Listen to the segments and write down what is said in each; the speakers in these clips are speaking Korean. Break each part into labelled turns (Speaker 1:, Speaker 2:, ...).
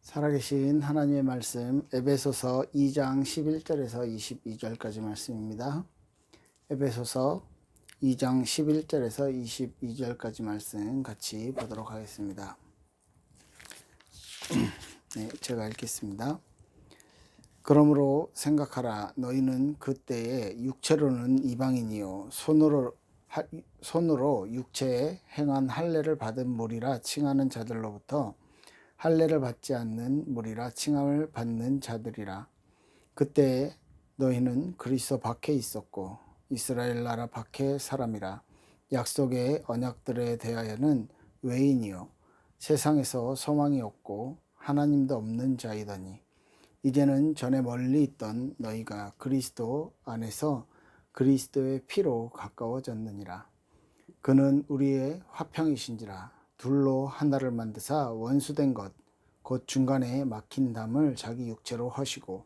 Speaker 1: 살아계신 하나님의 말씀 에베소서 2장 11절에서 22절까지 말씀입니다. 에베소서 2장 11절에서 22절까지 말씀 같이 보도록 하겠습니다. 네, 제가 읽겠습니다. 그러므로 생각하라. 너희는 그때에 육체로는 이방인이요 손으로 육체에 행한 할례를 받은 무리라 칭하는 자들로부터 할례를 받지 않는 무리라 칭함을 받는 자들이라. 그때에 너희는 그리스도 밖에 있었고 이스라엘 나라 밖에 사람이라. 약속의 언약들에 대하여는 외인이요 세상에서 소망이 없고 하나님도 없는 자이더니 이제는 전에 멀리 있던 너희가 그리스도 안에서 그리스도의 피로 가까워졌느니라. 그는 우리의 화평이신지라. 둘로 하나를 만드사 원수된 것 곧 중간에 막힌 담을 자기 육체로 허시고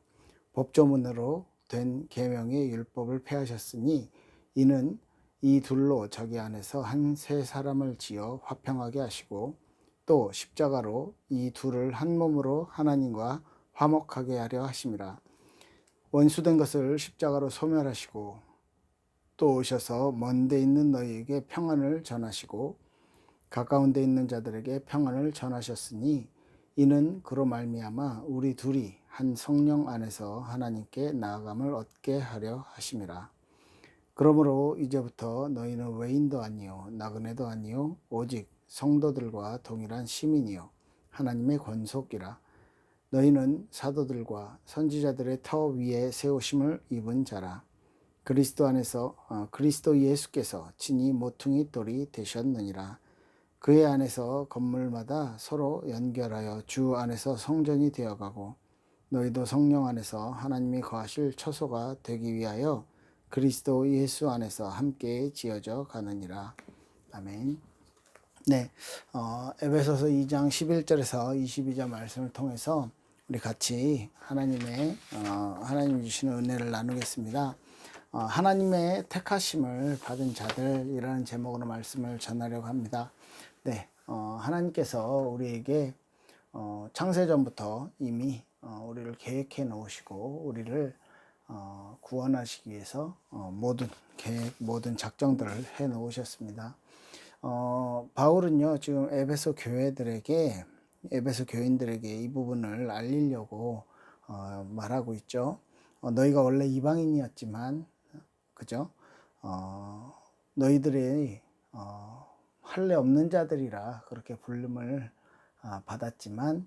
Speaker 1: 법조문으로 된 계명의 율법을 폐하셨으니 이는 이 둘로 자기 안에서 한 새 사람을 지어 화평하게 하시고 또 십자가로 이 둘을 한 몸으로 하나님과 화목하게 하려 하심이라. 원수된 것을 십자가로 소멸하시고 또 오셔서 먼 데 있는 너희에게 평안을 전하시고 가까운 데 있는 자들에게 평안을 전하셨으니 이는 그로 말미암아 우리 둘이 한 성령 안에서 하나님께 나아감을 얻게 하려 하심이라. 그러므로 이제부터 너희는 외인도 아니요 나그네도 아니요 오직 성도들과 동일한 시민이요 하나님의 권속이라. 너희는 사도들과 선지자들의 터 위에 세우심을 입은 자라. 그리스도 안에서 그리스도 예수께서 친히 모퉁이 돌이 되셨느니라. 그의 안에서 건물마다 서로 연결하여 주 안에서 성전이 되어가고 너희도 성령 안에서 하나님이 거하실 처소가 되기 위하여 그리스도 예수 안에서 함께 지어져 가느니라. 아멘. 네, 에베소서 2장 11절에서 22절 말씀을 통해서 우리 같이 하나님 주시는 은혜를 나누겠습니다. 하나님의 택하심을 받은 자들이라는 제목으로 말씀을 전하려고 합니다. 네, 하나님께서 우리에게 창세전부터 이미 우리를 계획해 놓으시고 우리를 구원하시기 위해서 모든 계획, 모든 작정들을 해 놓으셨습니다. 바울은요, 지금 에베소 교인들에게 이 부분을 알리려고 말하고 있죠. 너희가 원래 이방인이었지만, 그죠? 너희들이 할례 없는 자들이라 그렇게 부름을 받았지만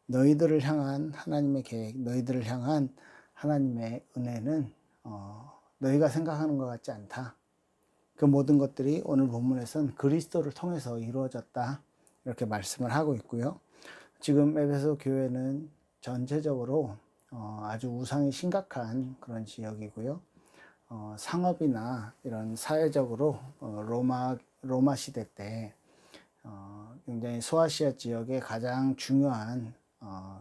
Speaker 1: 너희들을 향한 하나님의 계획, 너희들을 향한 하나님의 은혜는 너희가 생각하는 것 같지 않다. 그 모든 것들이 오늘 본문에서는 그리스도를 통해서 이루어졌다. 이렇게 말씀을 하고 있고요. 지금 에베소 교회는 전체적으로 아주 우상이 심각한 그런 지역이고요. 상업이나 이런 사회적으로 로마 시대 때 굉장히 소아시아 지역의 가장 중요한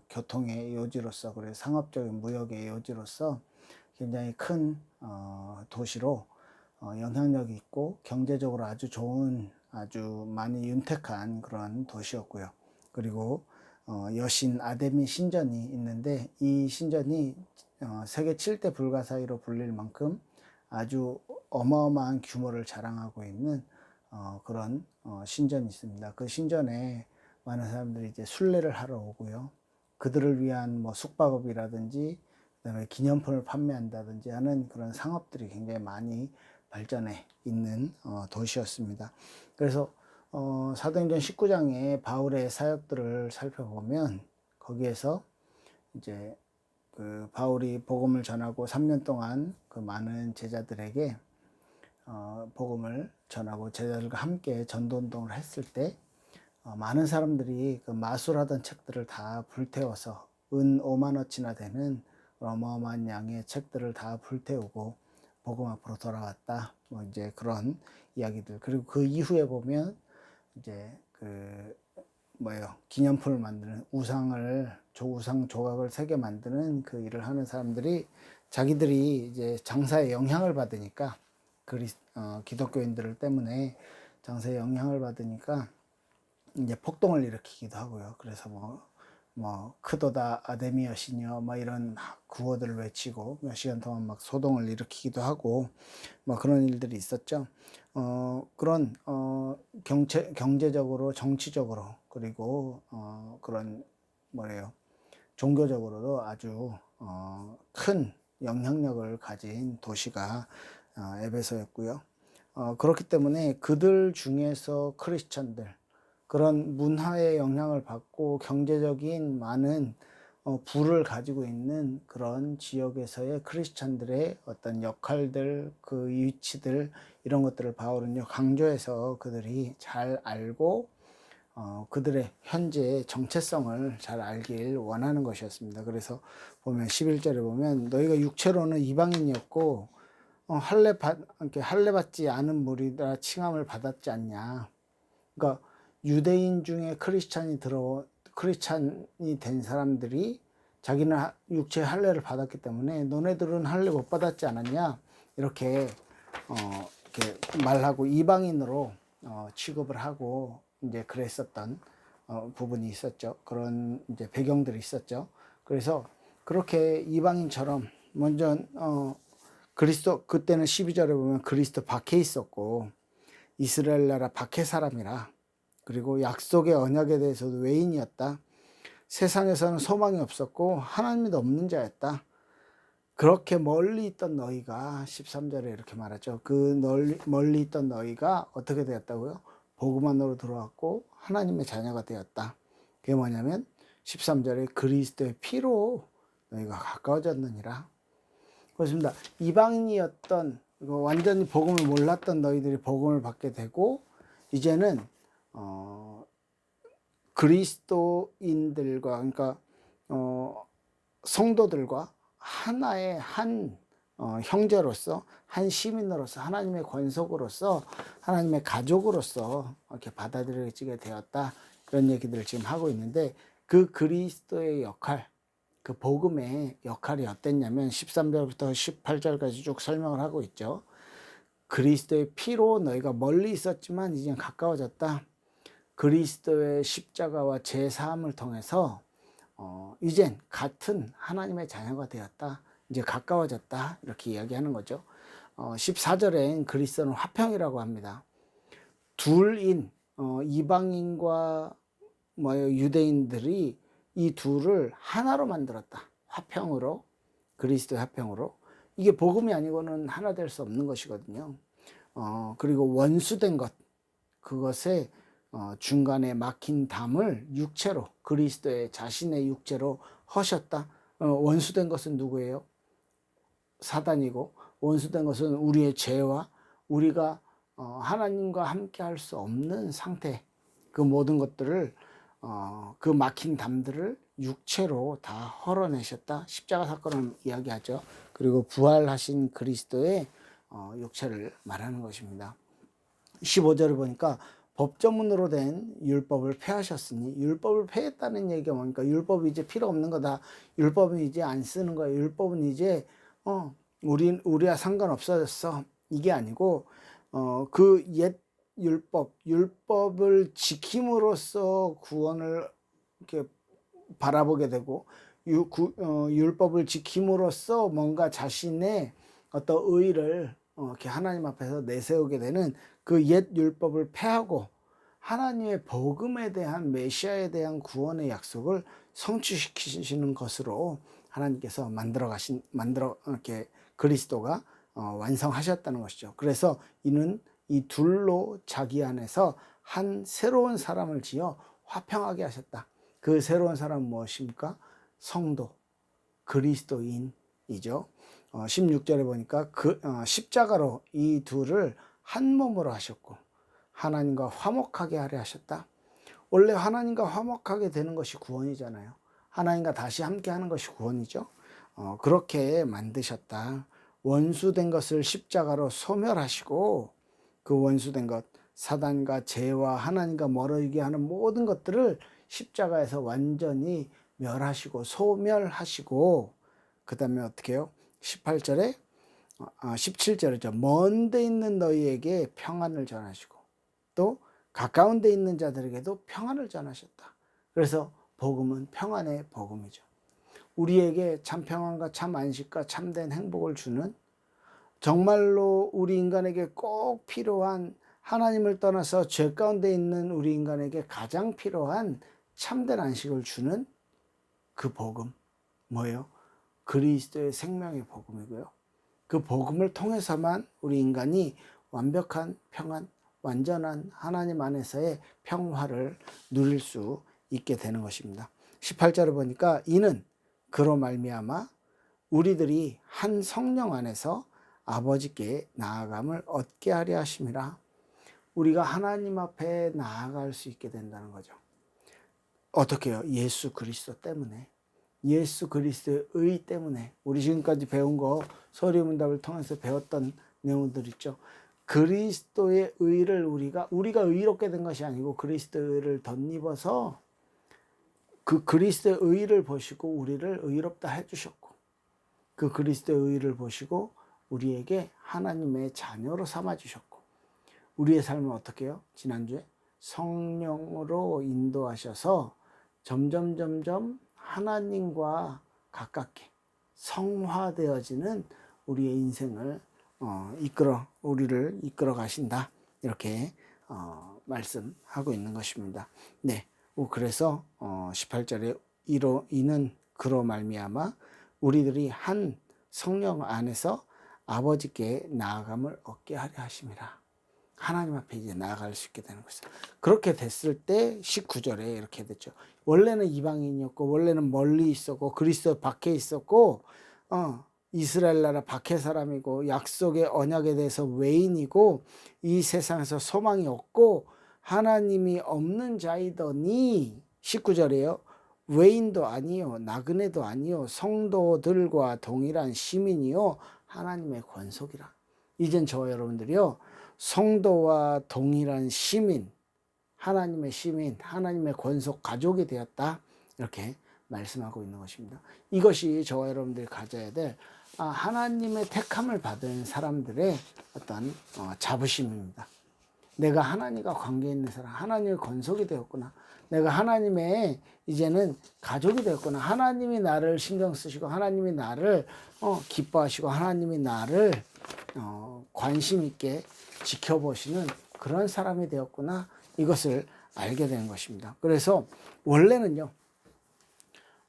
Speaker 1: 교통의 요지로서, 그리고 상업적인 무역의 요지로서 굉장히 큰 도시로 영향력이 있고 경제적으로 아주 좋은, 아주 많이 윤택한 그런 도시였고요. 그리고 여신 아데미 신전이 있는데 이 신전이 세계 7대 불가사의로 불릴 만큼 아주 어마어마한 규모를 자랑하고 있는 그런 신전이 있습니다. 그 신전에 많은 사람들이 이제 순례를 하러 오고요. 그들을 위한 뭐 숙박업이라든지 그다음에 기념품을 판매한다든지 하는 그런 상업들이 굉장히 많이 발전해 있는 도시였습니다. 그래서 사도행전 19장에 바울의 사역들을 살펴보면 거기에서 이제 그 바울이 복음을 전하고 3년 동안 그 많은 제자들에게 복음을 전하고 제자들과 함께 전도운동을 했을 때 많은 사람들이 그 마술하던 책들을 다 불태워서 은 5만원치나 되는 어마어마한 양의 책들을 다 불태우고 복음 앞으로 돌아왔다. 뭐 이제 그런 이야기들. 그리고 그 이후에 보면 이제 기념품을 만드는 우상 조각을 새겨 만드는 그 일을 하는 사람들이 자기들이 이제 장사에 영향을 받으니까 기독교인들 때문에 장사에 영향을 받으니까 이제 폭동을 일으키기도 하고요. 그래서 뭐 크도다 아데미엇이녀 뭐 이런 구호들을 외치고 몇 시간 동안 막 소동을 일으키기도 하고 뭐 그런 일들이 있었죠. 그런 경제적으로 정치적으로 그리고 그런 뭐래요 종교적으로도 아주 큰 영향력을 가진 도시가 에베소였고요. 그렇기 때문에 그들 중에서 크리스천들 그런 문화의 영향을 받고 경제적인 많은 부를 가지고 있는 그런 지역에서의 크리스천들의 어떤 역할들, 그 위치들 이런 것들을 바울은요 강조해서 그들이 잘 알고 그들의 현재의 정체성을 잘 알길 원하는 것이었습니다. 그래서 보면 11절에 보면 너희가 육체로는 이방인이었고 할례 받지 않은 무리라 칭함을 받았지 않냐. 그러니까 유대인 중에 크리스찬이 된 사람들이 자기는 육체 할례를 받았기 때문에 너네들은 할례 못 받았지 않았냐 이렇게 이렇게 말하고 이방인으로 취급을 하고 이제 그랬었던 부분이 있었죠. 그런 이제 배경들이 있었죠. 그래서 그렇게 이방인처럼 먼저 그리스도 그때는 12절에 보면 그리스도 밖에 있었고 이스라엘 나라 밖의 사람이라 그리고 약속의 언약에 대해서도 외인이었다. 세상에서는 소망이 없었고 하나님이 없는 자였다. 그렇게 멀리 있던 너희가 13절에 이렇게 말하죠. 그 멀리 있던 너희가 어떻게 되었다고요? 복음 안으로 들어왔고 하나님의 자녀가 되었다. 그게 뭐냐면 13절에 그리스도의 피로 너희가 가까워졌느니라. 그렇습니다. 이방인이었던 완전히 복음을 몰랐던 너희들이 복음을 받게 되고 이제는 그리스도인들과 그러니까 성도들과 하나의 한 형제로서 한 시민으로서 하나님의 권속으로서 하나님의 가족으로서 이렇게 받아들여지게 되었다. 그런 얘기들을 지금 하고 있는데 그 그리스도의 역할 그 복음의 역할이 어땠냐면 13절부터 18절까지 쭉 설명을 하고 있죠. 그리스도의 피로 너희가 멀리 있었지만 이제 가까워졌다. 그리스도의 십자가와 제사함을 통해서 이젠 같은 하나님의 자녀가 되었다. 이제 가까워졌다. 이렇게 이야기하는 거죠. 14절엔 그리스도는 화평이라고 합니다. 둘인 이방인과 유대인들이 이 둘을 하나로 만들었다. 화평으로 그리스도의 화평으로 이게 복음이 아니고는 하나 될 수 없는 것이거든요. 그리고 원수된 것 그것에 중간에 막힌 담을 육체로 그리스도의 자신의 육체로 허셨다. 원수된 것은 누구예요? 사단이고 원수된 것은 우리의 죄와 우리가 하나님과 함께 할 수 없는 상태 그 모든 것들을 그 막힌 담들을 육체로 다 헐어내셨다. 십자가 사건을 이야기하죠. 그리고 부활하신 그리스도의 육체를 말하는 것입니다. 15절을 보니까 법조문으로 된 율법을 폐하셨으니 율법을 폐했다는 얘기가 뭐니까 율법이 이제 필요 없는 거다. 율법은 이제 안 쓰는 거야. 율법은 이제 우리와 상관없어졌어. 이게 아니고 그 옛 율법을 지킴으로써 구원을 이렇게 바라보게 되고 율법을 지킴으로써 뭔가 자신의 어떤 의의를 이렇게 하나님 앞에서 내세우게 되는 그 옛 율법을 폐하고 하나님의 복음에 대한 메시아에 대한 구원의 약속을 성취시키시는 것으로 하나님께서 이렇게 그리스도가 완성하셨다는 것이죠. 그래서 이는 이 둘로 자기 안에서 한 새로운 사람을 지어 화평하게 하셨다. 그 새로운 사람은 무엇입니까? 성도, 그리스도인이죠. 16절에 보니까 십자가로 이 둘을 한 몸으로 하셨고 하나님과 화목하게 하려 하셨다. 원래 하나님과 화목하게 되는 것이 구원이잖아요. 하나님과 다시 함께 하는 것이 구원이죠. 그렇게 만드셨다. 원수된 것을 십자가로 소멸하시고 그 원수된 것 사단과 죄와 하나님과 멀어지게 하는 모든 것들을 십자가에서 완전히 멸하시고 소멸하시고 그 다음에 어떻게 해요? 18절에 17절이죠. 먼 데 있는 너희에게 평안을 전하시고 또 가까운 데 있는 자들에게도 평안을 전하셨다. 그래서 복음은 평안의 복음이죠. 우리에게 참 평안과 참 안식과 참된 행복을 주는, 정말로 우리 인간에게 꼭 필요한, 하나님을 떠나서 죄 가운데 있는 우리 인간에게 가장 필요한 참된 안식을 주는 그 복음, 뭐예요? 그리스도의 생명의 복음이고요. 그 복음을 통해서만 우리 인간이 완벽한 평안, 완전한 하나님 안에서의 평화를 누릴 수 있게 되는 것입니다. 18절을 보니까 이는 그로 말미암아 우리들이 한 성령 안에서 아버지께 나아감을 얻게 하려 하심이라. 우리가 하나님 앞에 나아갈 수 있게 된다는 거죠. 어떻게 해요? 예수 그리스도 때문에, 예수 그리스도의 의 때문에. 우리 지금까지 배운 거 서리문답을 통해서 배웠던 내용들 있죠. 그리스도의 의를 우리가 의롭게 된 것이 아니고 그리스도의 의를 덧입어서 그 그리스도의 의를 보시고 우리를 의롭다 해주셨고, 그 그리스도의 의를 보시고 우리에게 하나님의 자녀로 삼아주셨고, 우리의 삶은 어떻게 해요? 지난주에 성령으로 인도하셔서 점점 하나님과 가깝게 성화되어지는 우리의 인생을 우리를 이끌어 가신다, 이렇게 말씀하고 있는 것입니다. 네, 그래서 18절에 이는 그로 말미암아 우리들이 한 성령 안에서 아버지께 나아감을 얻게 하려 하심이라. 하나님 앞에 이제 나아갈 수 있게 되는 것이죠. 그렇게 됐을 때 19절에 이렇게 됐죠. 원래는 이방인이었고, 원래는 멀리 있었고, 그리스도 밖에 있었고, 이스라엘 나라 밖의 사람이고, 약속의 언약에 대해서 외인이고, 이 세상에서 소망이 없고 하나님이 없는 자이더니, 19절에요. 외인도 아니요, 나그네도 아니요, 성도들과 동일한 시민이요, 하나님의 권속이라. 이젠 저와 여러분들이요, 성도와 동일한 시민, 하나님의 시민, 하나님의 권속 가족이 되었다, 이렇게 말씀하고 있는 것입니다. 이것이 저와 여러분들이 가져야 될 하나님의 택함을 받은 사람들의 어떤 자부심입니다. 내가 하나님과 관계 있는 사람, 하나님의 권속이 되었구나, 내가 하나님의 이제는 가족이 되었구나, 하나님이 나를 신경 쓰시고, 하나님이 나를 기뻐하시고, 하나님이 나를 관심 있게 지켜보시는 그런 사람이 되었구나, 이것을 알게 되는 것입니다. 그래서 원래는요,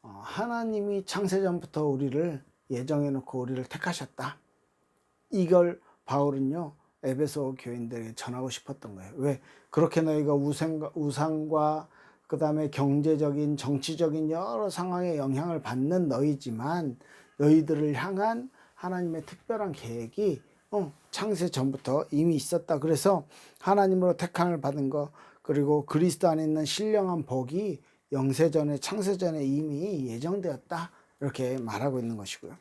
Speaker 1: 하나님이 창세전부터 우리를 예정해 놓고 우리를 택하셨다, 이걸 바울은요 에베소 교인들에게 전하고 싶었던 거예요. 왜? 그렇게 너희가 우상과 그 다음에 경제적인, 정치적인 여러 상황에 영향을 받는 너희지만, 너희들을 향한 하나님의 특별한 계획이 창세 전부터 이미 있었다. 그래서 하나님으로 택함을 받은 거, 그리고 그리스도 안에 있는 신령한 복이 영세전에, 창세전에 이미 예정되었다, 이렇게 말하고 있는 것이고요.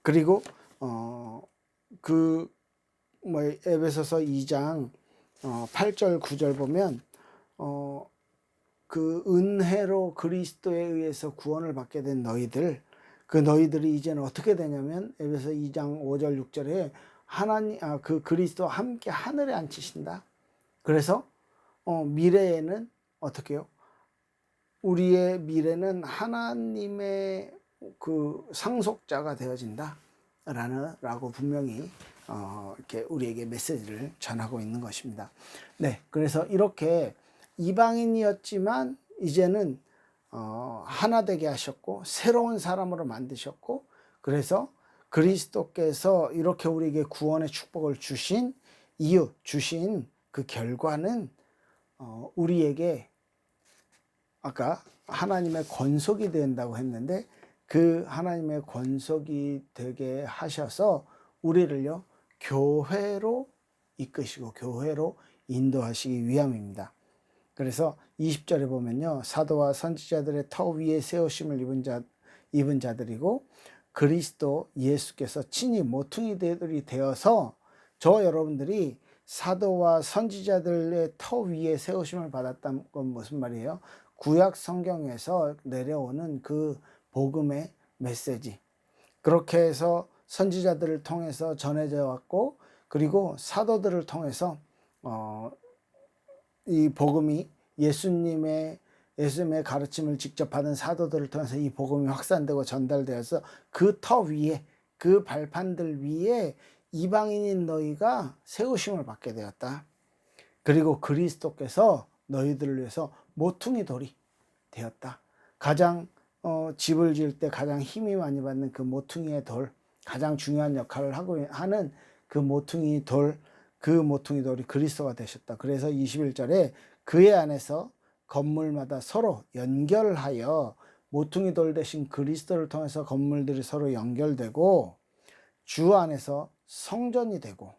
Speaker 1: 그리고 에베소서 2장 8절 9절 보면 그 은혜로 그리스도에 의해서 구원을 받게 된 너희들, 그 너희들이 이제는 어떻게 되냐면, 에베소 2장 5절 6절에 그 그리스도와 함께 하늘에 앉히신다. 그래서 미래에는 어떻게 해요? 우리의 미래는 하나님의 그 상속자가 되어진다 라고 분명히 이렇게 우리에게 메시지를 전하고 있는 것입니다. 네, 그래서 이렇게 이방인이었지만 이제는 하나 되게 하셨고, 새로운 사람으로 만드셨고, 그래서 그리스도께서 이렇게 우리에게 구원의 축복을 주신 그 결과는 우리에게 아까 하나님의 권속이 된다고 했는데, 그 하나님의 권속이 되게 하셔서 우리를요 교회로 이끄시고 교회로 인도하시기 위함입니다. 그래서 20절에 보면요, 사도와 선지자들의 터 위에 세우심을 입은 자들이고, 그리스도 예수께서 친히 모퉁이들이 되어서, 저 여러분들이 사도와 선지자들의 터 위에 세우심을 받았다는 건 무슨 말이에요? 구약 성경에서 내려오는 그 복음의 메시지, 그렇게 해서 선지자들을 통해서 전해져 왔고, 그리고 사도들을 통해서 이 복음이 예수님의 예수님의 가르침을 직접 받은 사도들을 통해서 이 복음이 확산되고 전달되어서 그 터 위에, 그 발판들 위에 이방인인 너희가 세우심을 받게 되었다. 그리고 그리스도께서 너희들을 위해서 모퉁이 돌이 되었다. 가장 집을 지을 때 가장 힘이 많이 받는 그 모퉁이의 돌, 가장 중요한 역할을 하고 하는 그 모퉁이 돌, 그 모퉁이 돌이 그리스도가 되셨다. 그래서 21절에 그의 안에서 건물마다 서로 연결하여 모퉁이 돌 대신 그리스도를 통해서 건물들이 서로 연결되고 주 안에서 성전이 되고,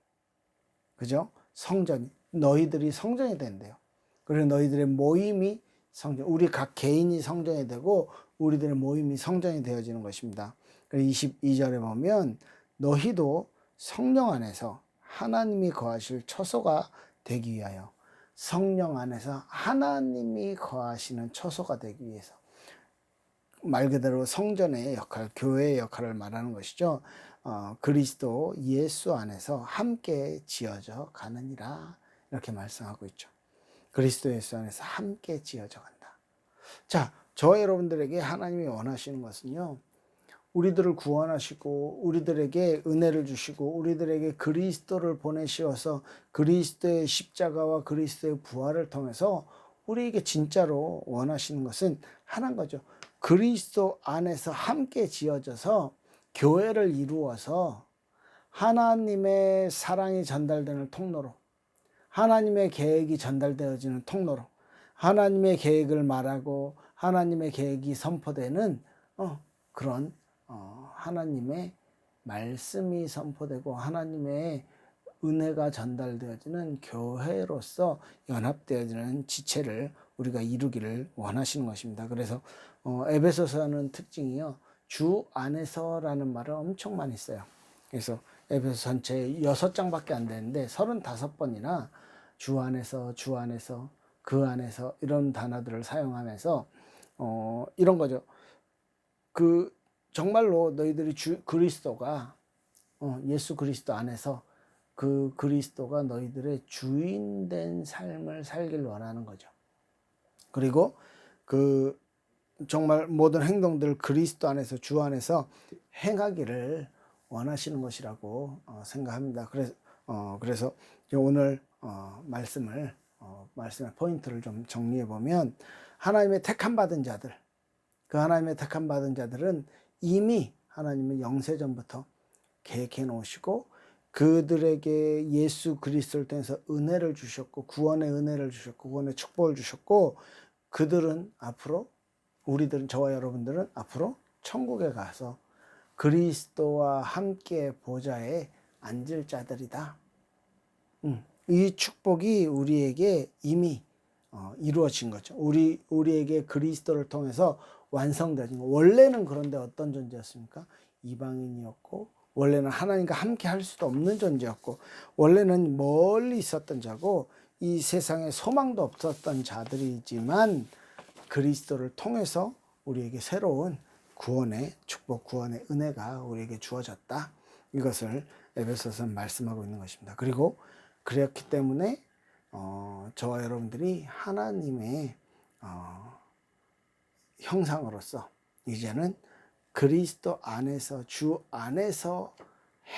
Speaker 1: 그죠? 성전이, 너희들이 성전이 된대요. 그리고 너희들의 모임이 성전, 우리 각 개인이 성전이 되고 우리들의 모임이 성전이 되어지는 것입니다. 그리고 22절에 보면 너희도 성령 안에서 하나님이 거하실 처소가 되기 위하여, 성령 안에서 하나님이 거하시는 처소가 되기 위해서, 말 그대로 성전의 역할, 교회의 역할을 말하는 것이죠. 그리스도 예수 안에서 함께 지어져 가느니라, 이렇게 말씀하고 있죠. 그리스도 예수 안에서 함께 지어져 간다. 자, 저 여러분들에게 하나님이 원하시는 것은요, 우리들을 구원하시고 우리들에게 은혜를 주시고 우리들에게 그리스도를 보내시어서 그리스도의 십자가와 그리스도의 부활을 통해서 우리에게 진짜로 원하시는 것은 하나인 거죠. 그리스도 안에서 함께 지어져서 교회를 이루어서 하나님의 사랑이 전달되는 통로로, 하나님의 계획이 전달되어지는 통로로, 하나님의 계획을 말하고 하나님의 계획이 선포되는 그런 하나님의 말씀이 선포되고 하나님의 은혜가 전달되어지는 교회로서 연합되어지는 지체를 우리가 이루기를 원하시는 것입니다. 그래서 에베소서는 특징이요, 주 안에서라는 말을 엄청 많이 써요. 그래서 에베소 전체 6장밖에 안 되는데 35번이나 주 안에서, 주 안에서, 그 안에서 이런 단어들을 사용하면서 이런 거죠. 그 정말로 너희들이 그리스도가 예수 그리스도 안에서 그 그리스도가 너희들의 주인된 삶을 살길 원하는 거죠. 그리고 그 정말 모든 행동들을 그리스도 안에서, 주 안에서 행하기를 원하시는 것이라고 생각합니다. 그래서 오늘 말씀의 포인트를 좀 정리해 보면, 하나님의 택함 받은 자들, 그 하나님의 택함 받은 자들은 이미 하나님은 영세전부터 계획해 놓으시고 그들에게 예수 그리스도를 통해서 은혜를 주셨고, 구원의 은혜를 주셨고, 구원의 축복을 주셨고, 그들은 앞으로, 우리들은, 저와 여러분들은 앞으로 천국에 가서 그리스도와 함께 보좌에 앉을 자들이다. 이 축복이 우리에게 이미 이루어진 거죠. 우리에게 그리스도를 통해서 완성되어진 거. 원래는 그런데 어떤 존재였습니까? 이방인이었고, 원래는 하나님과 함께 할 수도 없는 존재였고, 원래는 멀리 있었던 자고 이 세상에 소망도 없었던 자들이지만 그리스도를 통해서 우리에게 새로운 구원의 축복, 구원의 은혜가 우리에게 주어졌다. 이것을 에베소서는 말씀하고 있는 것입니다. 그리고 그렇기 때문에 저와 여러분들이 하나님의 형상으로서 이제는 그리스도 안에서, 주 안에서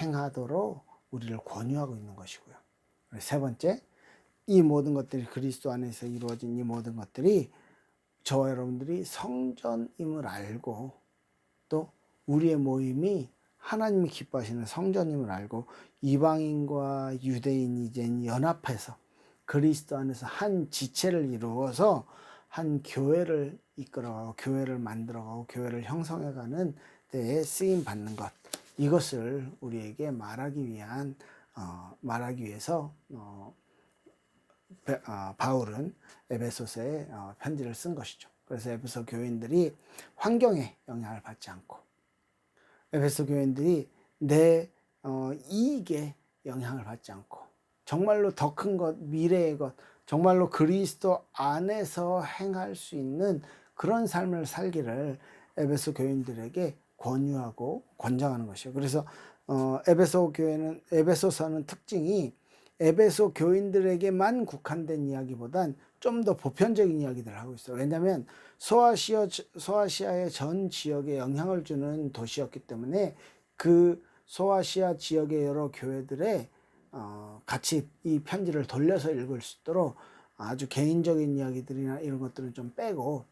Speaker 1: 행하도록 우리를 권유하고 있는 것이고요. 세 번째, 이 모든 것들이, 그리스도 안에서 이루어진 이 모든 것들이 저와 여러분들이 성전임을 알고, 또 우리의 모임이 하나님이 기뻐하시는 성전임을 알고 이방인과 유대인이 이제 연합해서 그리스도 안에서 한 지체를 이루어서 한 교회를 이끌어가고 교회를 만들어가고 교회를 형성해가는 데에 쓰임 받는 것, 이것을 우리에게 말하기 위해서 바울은 에베소서에 편지를 쓴 것이죠. 그래서 에베소 교인들이 환경에 영향을 받지 않고, 에베소 교인들이 내 이익에 영향을 받지 않고, 정말로 더 큰 것, 미래의 것, 정말로 그리스도 안에서 행할 수 있는 그런 삶을 살기를 에베소 교인들에게 권유하고 권장하는 것이에요. 그래서 에베소서는 특징이 에베소 교인들에게만 국한된 이야기보단 좀 더 보편적인 이야기들을 하고 있어요. 왜냐하면 소아시아의 전 지역에 영향을 주는 도시였기 때문에 그 소아시아 지역의 여러 교회들의 같이 이 편지를 돌려서 읽을 수 있도록 아주 개인적인 이야기들이나 이런 것들은 좀 빼고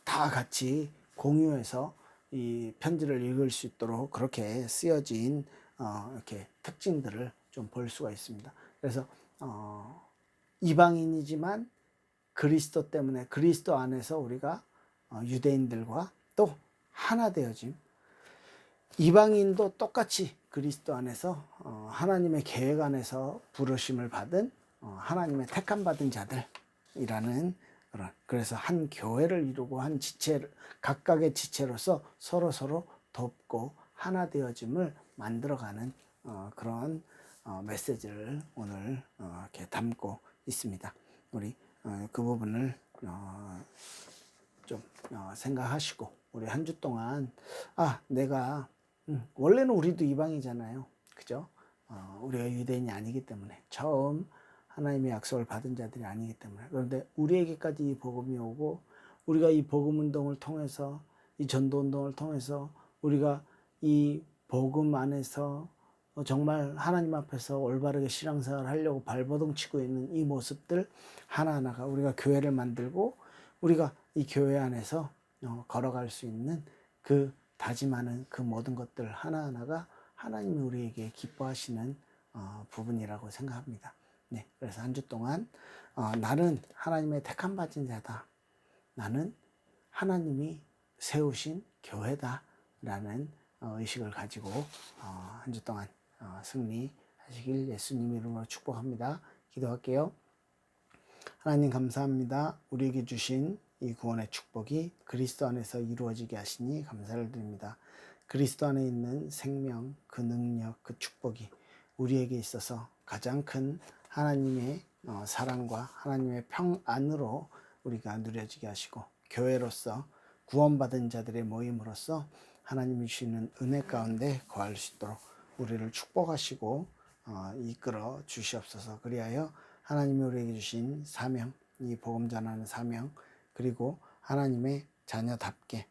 Speaker 1: 다 같이 공유해서 이 편지를 읽을 수 있도록 그렇게 쓰여진 이렇게 특징들을 좀 볼 수가 있습니다. 그래서 이방인이지만 그리스도 때문에 그리스도 안에서 우리가 유대인들과 또 하나 되어짐, 이방인도 똑같이 그리스도 안에서 하나님의 계획 안에서 부르심을 받은 하나님의 택함 받은 자들이라는 그런, 그래서 한 교회를 이루고 한 지체, 각각의 지체로서 서로 돕고 하나 되어짐을 만들어가는 그런 메시지를 오늘 이렇게 담고 있습니다. 우리 그 부분을 좀 생각하시고 우리 한 주 동안 내가 원래는 우리도 이방이잖아요, 그죠? 우리가 유대인이 아니기 때문에, 처음 하나님의 약속을 받은 자들이 아니기 때문에. 그런데 우리에게까지 이 복음이 오고 우리가 이 복음 운동을 통해서, 이 전도 운동을 통해서 우리가 이 복음 안에서 정말 하나님 앞에서 올바르게 신앙생활을 하려고 발버둥 치고 있는 이 모습들 하나하나가 우리가 교회를 만들고 우리가 이 교회 안에서 걸어갈 수 있는 그 다짐하는 그 모든 것들 하나하나가 하나님이 우리에게 기뻐하시는 부분이라고 생각합니다. 네, 그래서 한 주 동안 나는 하나님의 택함 받은 자다, 나는 하나님이 세우신 교회다 라는 의식을 가지고 한 주 동안 승리하시길 예수님 이름으로 축복합니다. 기도할게요. 하나님 감사합니다. 우리에게 주신 이 구원의 축복이 그리스도 안에서 이루어지게 하시니 감사를 드립니다. 그리스도 안에 있는 생명, 그 능력, 그 축복이 우리에게 있어서 가장 큰 하나님의 사랑과 하나님의 평안으로 우리가 누려지게 하시고, 교회로서 구원받은 자들의 모임으로서 하나님이 주시는 은혜 가운데 거할 수 있도록 우리를 축복하시고 이끌어 주시옵소서. 그리하여 하나님이 우리에게 주신 사명, 이 복음 전하는 사명, 그리고 하나님의 자녀답게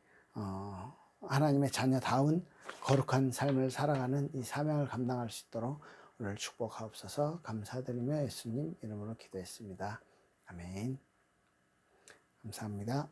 Speaker 1: 하나님의 자녀다운 거룩한 삶을 살아가는 이 사명을 감당할 수 있도록 우리를 축복하옵소서. 감사드리며 예수님 이름으로 기도했습니다. 아멘. 감사합니다.